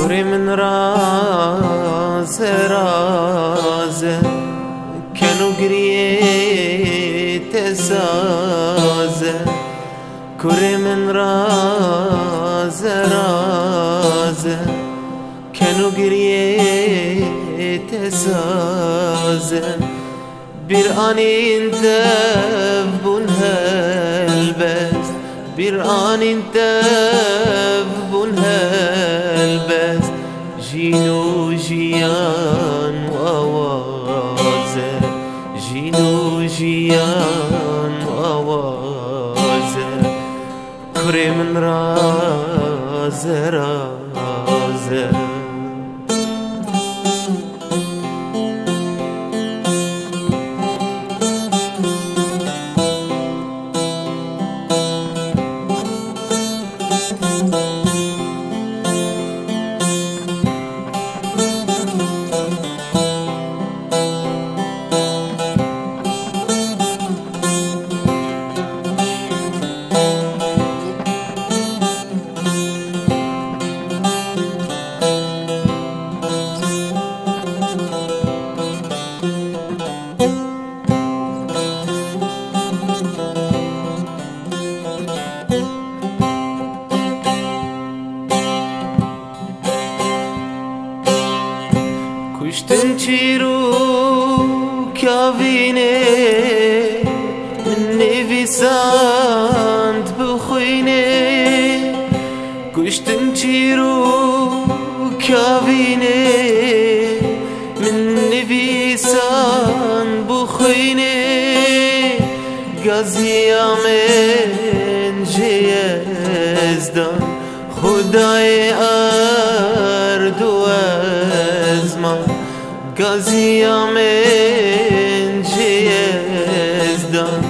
کوری من راز کنو گریه تسازه کوری من راز کنو گریه تسازه bir an intef bun helbes bir an intef bun helbes jino jiyan awaze jino jiyan awaze kremen raze کشتن چیرو کاوینه من نویسند بخوینه کشتن چیرو کاوینه من نویسند بخوینه گازیامن جیزدان خدای اردو ازمان گازیامن جیزدان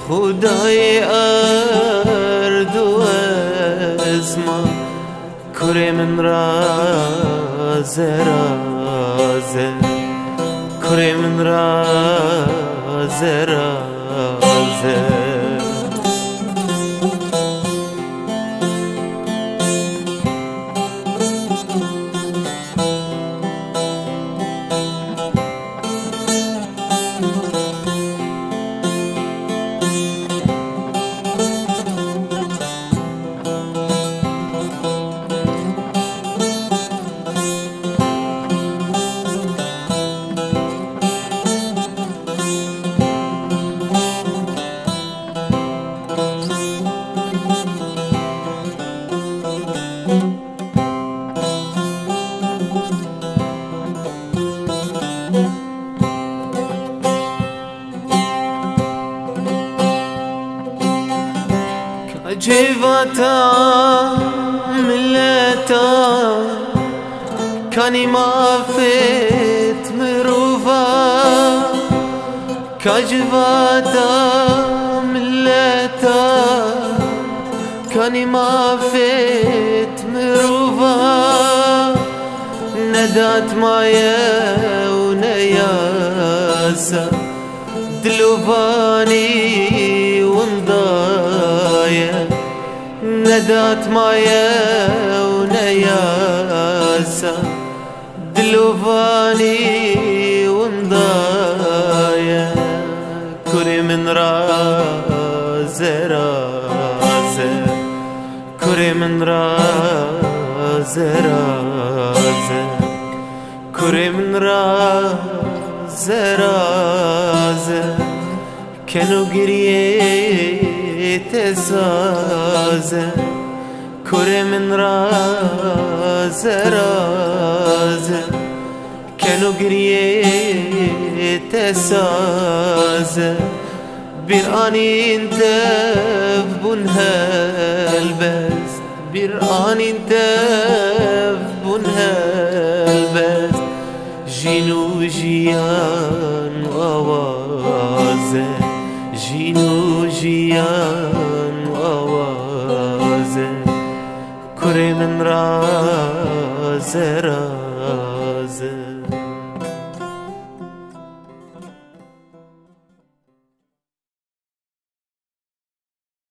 خدای اردو ازمان کوری من رازه کوری من رازه جيفاتا ملتا كاني ما فيت مروفا كجفاتا ملتا كاني ما فيت مروفا ندات مايا ونياسا دلوفاني ومضايا ندات مايا ونياسا دلوفاني ومضايا كوري من رازه كوري من رازه كوري من رازه کنو گریه تسازه کوری من رازه کنو گریه تسازه bir an intef bun helbest bir an intef bun helbest jinu jiyan awaze jinu jiyan awaze کوری من راز